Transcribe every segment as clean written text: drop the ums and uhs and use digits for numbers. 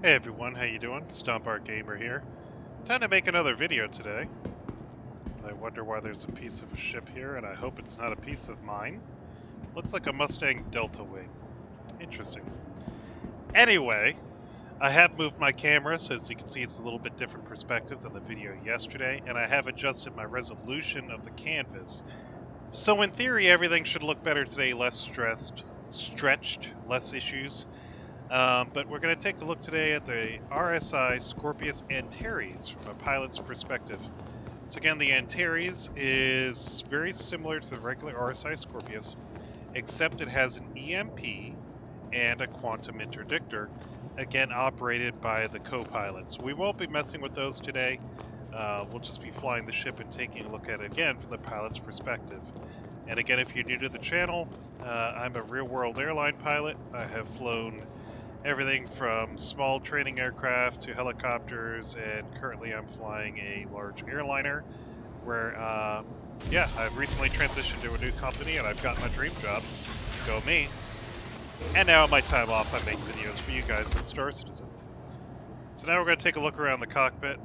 Hey everyone, how you doing? Stomp Art Gamer here. Time to make another video today. I wonder why there's a piece of a ship here, and I hope it's not a piece of mine. Looks like a Mustang Delta wing. Interesting. Anyway, I have moved my camera, so as you can see it's a little bit different perspective than the video yesterday, and I have adjusted my resolution of the canvas. So in theory, everything should look better today, less stretched, less issues. But we're going to take a look today at the RSI Scorpius Antares from a pilot's perspective. So again, the Antares is very similar to the regular RSI Scorpius, except it has an EMP and a quantum interdictor, again operated by the co-pilots. We won't be messing with those today. We'll just be flying the ship and taking a look at it again from the pilot's perspective. And again, if you're new to the channel, I'm a real-world airline pilot. I have flown everything from small training aircraft to helicopters, and currently I'm flying a large airliner where, I've recently transitioned to a new company and I've got my dream job. Go me. And now on my time off, I make videos for you guys at Star Citizen. So now we're going to take a look around the cockpit.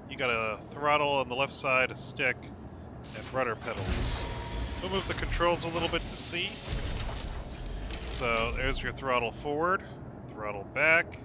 You got a throttle on the left side, a stick, and rudder pedals. We'll move the controls a little bit to see. So there's your throttle forward. Throttle back.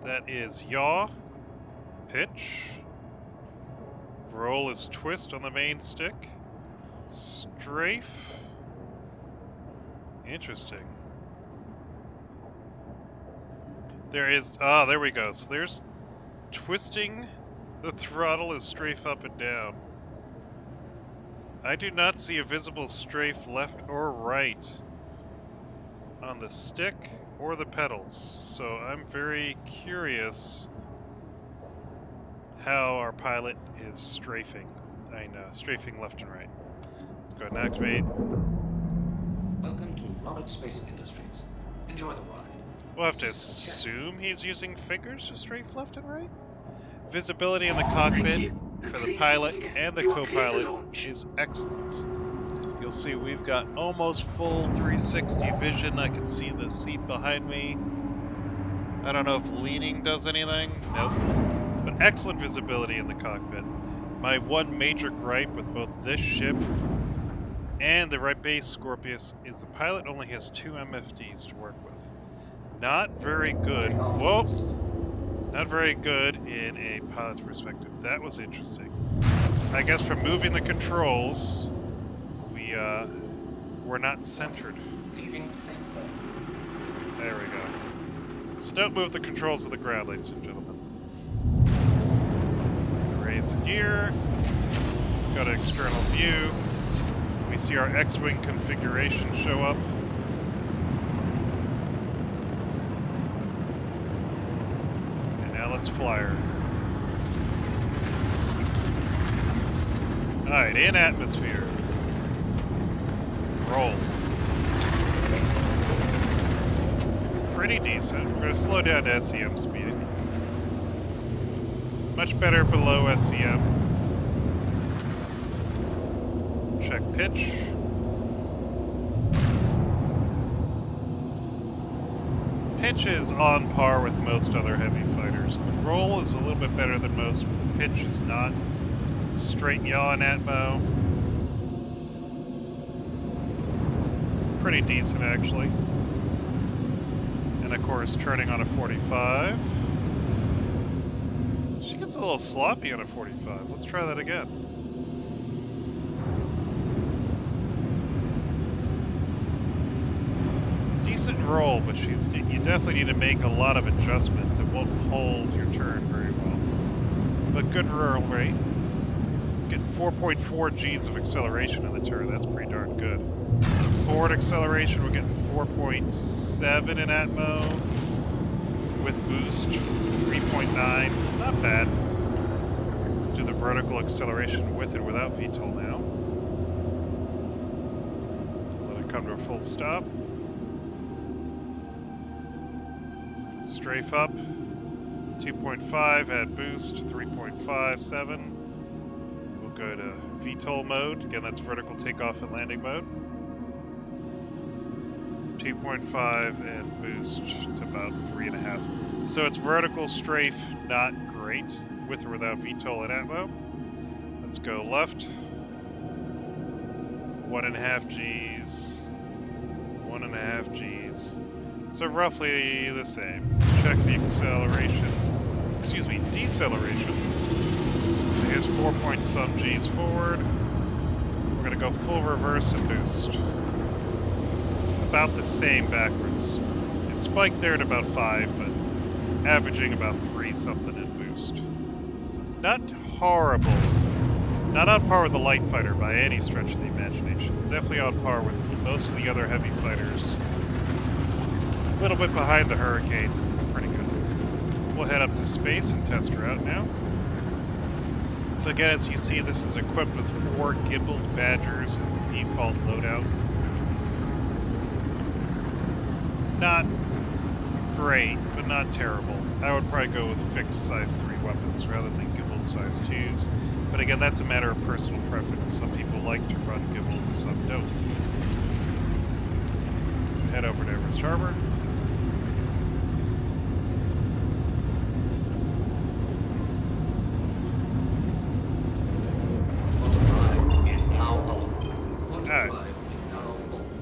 That is yaw. Pitch. Roll is twist on the main stick. Strafe. Interesting. There is, there we go. So there's twisting the throttle is strafe up and down. I do not see a visible strafe left or right on the stick or the pedals, so I'm very curious how our pilot is strafing. Strafing left and right. Let's go ahead and activate. Welcome to Roberts Space Industries. Enjoy the ride. We'll have to assume he's using fingers to strafe left and right. Visibility in the cockpit for the pilot and the co-pilot is excellent. You'll see we've got almost full 360 vision. I can see the seat behind me. I don't know if leaning does anything. Nope. But excellent visibility in the cockpit. My one major gripe with both this ship and the right base Scorpius is the pilot only has 2 MFDs to work with. Not very good. Whoa! Not very good in a pilot's perspective. That was interesting. I guess from moving the controls, we're not centered. Leaving safe zone. There we go. So don't move the controls to the ground, ladies and gentlemen. Raise the gear. Go to external view. We see our X-Wing configuration show up. And now let's fly her. Alright, in atmosphere. Roll. Pretty decent. We're going to slow down to SEM speed. Much better below SEM. Check pitch. Pitch is on par with most other heavy fighters. The roll is a little bit better than most, but the pitch is not. Straight yaw in Atmo. Pretty decent, actually. And of course, turning on a 45. She gets a little sloppy on a 45. Let's try that again. Decent roll, but you definitely need to make a lot of adjustments. It won't hold your turn very well. But good roll rate. Getting 4.4 Gs of acceleration in the turn. That's pretty darn good. Forward acceleration, we're getting 4.7 in Atmo. With boost, 3.9. Not bad. Do the vertical acceleration with and without VTOL now. Let it come to a full stop. Strafe up, 2.5, add boost, 3.57. We'll go to VTOL mode. Again, that's vertical takeoff and landing mode. 2.5 and boost to about 3.5. So it's vertical strafe, not great, with or without VTOL and atmo. Let's go left. 1.5 Gs. 1.5 Gs. So roughly the same. Check the acceleration. Excuse me, deceleration. So here's 4 point some Gs forward. We're gonna go full reverse and boost. About the same backwards. It spiked there at about 5, but averaging about 3 something in boost. Not horrible. Not on par with the light fighter by any stretch of the imagination. Definitely on par with most of the other heavy fighters. A little bit behind the Hurricane. Pretty good. We'll head up to space and test her out now. So again, as you see, this is equipped with 4 gimbaled Badgers as a default loadout. Not great, but not terrible. I would probably go with fixed size 3 weapons rather than gimbaled size 2s. But again, that's a matter of personal preference. Some people like to run gimbaled, some don't. Head over to Everest Harbor. Alright.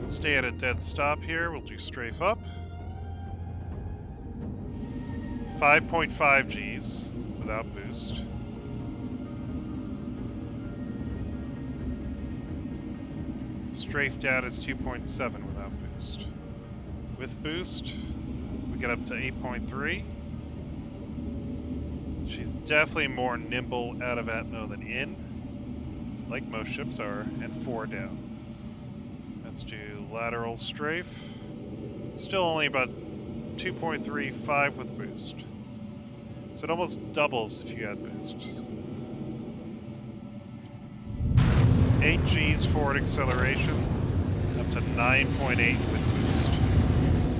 Stay at a dead stop here. We'll do strafe up. 5.5 Gs without boost. Strafe down is 2.7 without boost. With boost, we get up to 8.3. She's definitely more nimble out of atmo than in, like most ships are, and 4 down. Let's do lateral strafe. Still only about 2.35 with boost. So it almost doubles if you add boosts. 8 Gs forward acceleration, up to 9.8 with boost.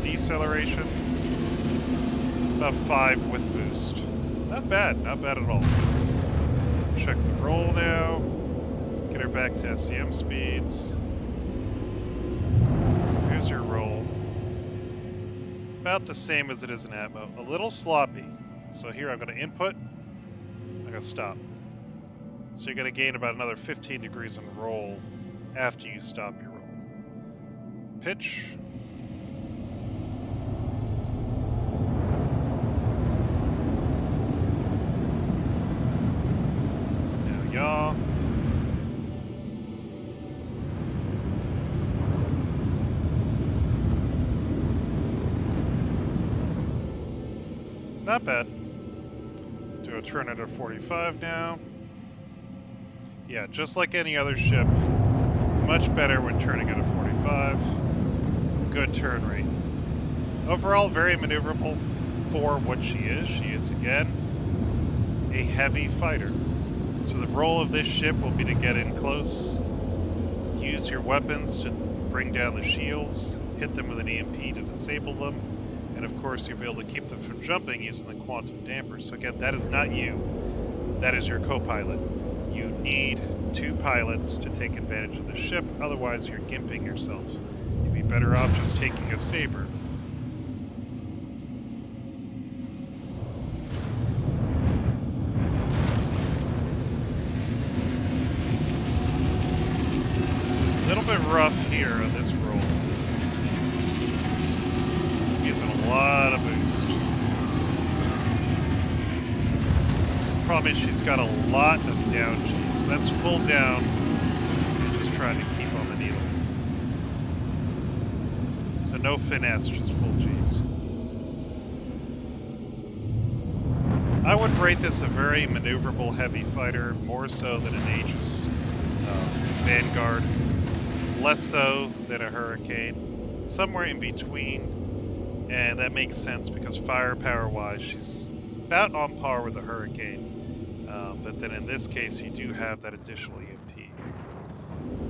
Deceleration, about 5 with boost. Not bad at all. Check the roll now. Get her back to SCM speeds. Here's your roll. About the same as it is in atmo. A little sloppy. So here I'm going to input. I'm going to stop. So you're going to gain about another 15 degrees on roll after you stop your roll. Pitch. Now yaw. Not bad. Do a turn at a 45 now. Yeah, just like any other ship, much better when turning at a 45. Good turn rate. Overall, very maneuverable for what she is. She is, again, a heavy fighter. So the role of this ship will be to get in close, use your weapons to bring down the shields, hit them with an EMP to disable them, and of course you'll be able to keep them from jumping using the quantum damper. So again, that is not you. That is your co-pilot. You need 2 pilots to take advantage of the ship, otherwise you're gimping yourself. You'd be better off just taking a saber. A little bit rough here on this roll. Using a lot of boost. Problem is she's got a lot of down Gs. That's full down and just trying to keep on the needle. So no finesse, just full Gs. I would rate this a very maneuverable heavy fighter, more so than an Aegis Vanguard, less so than a Hurricane, somewhere in between, and that makes sense because firepower-wise, she's about on par with the Hurricane. But then in this case, you do have that additional EMP.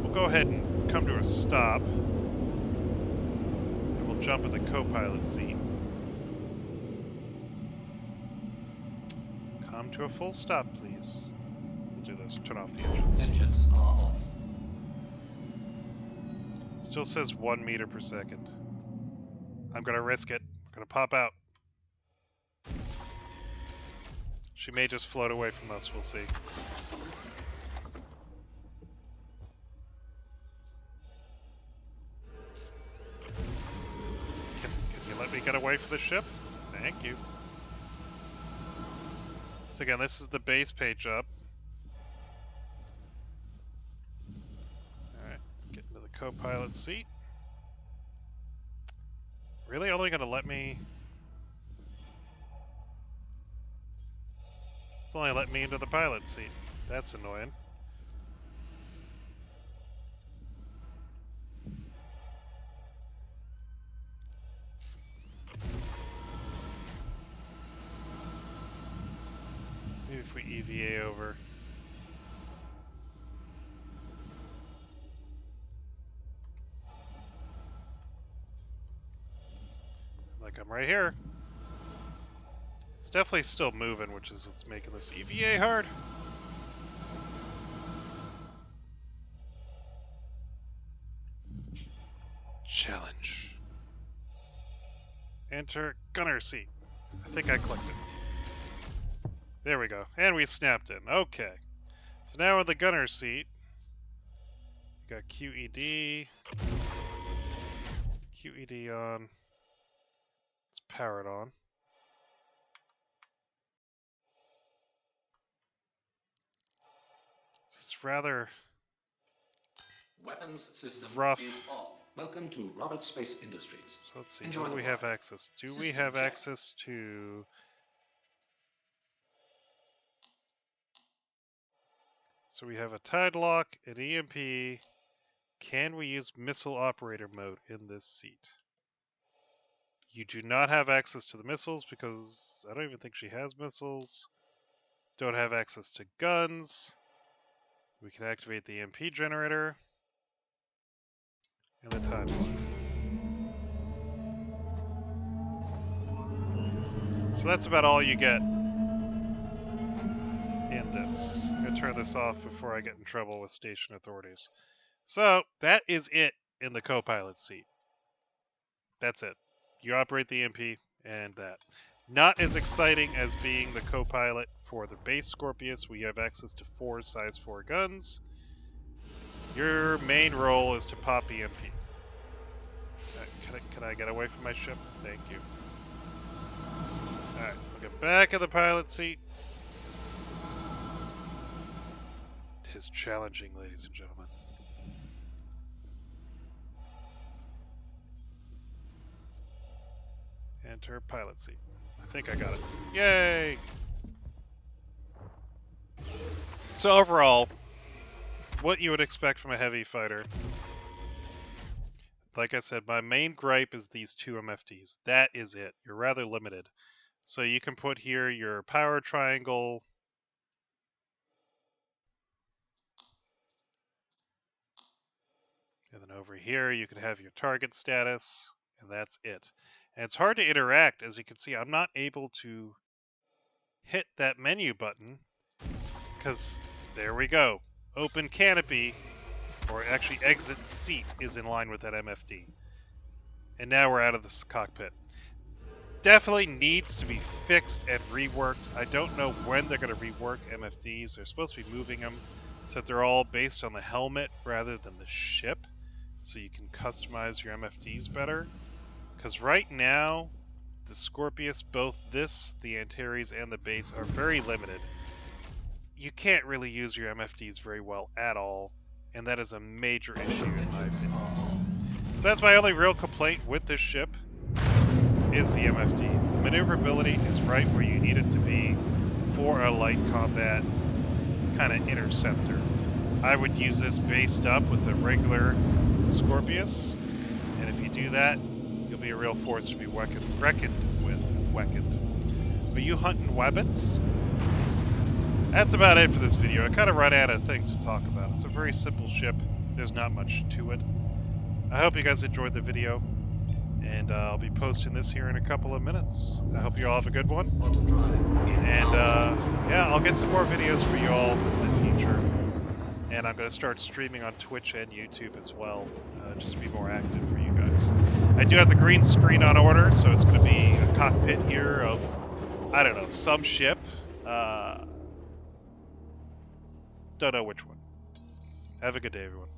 We'll go ahead and come to a stop. And we'll jump in the co-pilot seat. Come to a full stop, please. We'll do this. Turn off the engines. Engines are off. It still says 1 meter per second. I'm gonna risk it. I'm gonna pop out. She may just float away from us, we'll see. Can you let me get away from the ship? Thank you. So again, this is the base page up. Alright, get into the co-pilot seat. Really only gonna let me... It's only let me into the pilot seat. That's annoying. Maybe if we EVA over. Like I'm right here. It's definitely still moving, which is what's making this EVA hard. Challenge. Enter gunner seat. I think I clicked it. There we go. And we snapped in. Okay. So now in the gunner seat, we got QED. QED on. Let's power it on. This is rather Weapons system rough. is on. Welcome to Robert Space Industries. So let's see. Enjoy What do the we have ride. access? Do we System have check. access to... So we have a tide lock, an EMP. Can we use missile operator mode in this seat? You do not have access to the missiles because I don't even think she has missiles. Don't have access to guns. We can activate the EMP generator. And the tide lock. So that's about all you get in this. I'm going to turn this off before I get in trouble with station authorities. So that is it in the co-pilot seat. That's it. You operate the EMP and that. Not as exciting as being the co-pilot for the base Scorpius. We have access to 4 size 4 guns. Your main role is to pop EMP. Can I get away from my ship? Thank you. Alright, we'll get back in the pilot seat. Tis challenging, ladies and gentlemen. Enter pilot seat. I think I got it. Yay! So overall, what you would expect from a heavy fighter. Like I said, my main gripe is these 2 MFDs. That is it. You're rather limited. So you can put here your power triangle. And then over here you can have your target status. And that's it. And it's hard to interact. As you can see, I'm not able to hit that menu button. Because there we go. Open canopy, or actually exit seat, is in line with that MFD. And now we're out of this cockpit. Definitely needs to be fixed and reworked. I don't know when they're going to rework MFDs. They're supposed to be moving them so that they're all based on the helmet rather than the ship. So you can customize your MFDs better. Because right now, the Scorpius, both this, the Antares, and the base are very limited. You can't really use your MFDs very well at all. And that is a major issue in my opinion. So that's my only real complaint with this ship, is the MFDs. The maneuverability is right where you need it to be for a light combat kind of interceptor. I would use this based up with the regular Scorpius, and if you do that, you'll be a real force to be reckoned with. Are you hunting webbits? That's about it for this video. I kind of run out of things to talk about. It's a very simple ship. There's not much to it. I hope you guys enjoyed the video, and I'll be posting this here in a couple of minutes. I hope you all have a good one. And yeah, I'll get some more videos for you all in the future. And I'm going to start streaming on Twitch and YouTube as well, just to be more active for you guys. I do have the green screen on order, so it's going to be a cockpit here of, I don't know, some ship. Don't know which one. Have a good day, everyone.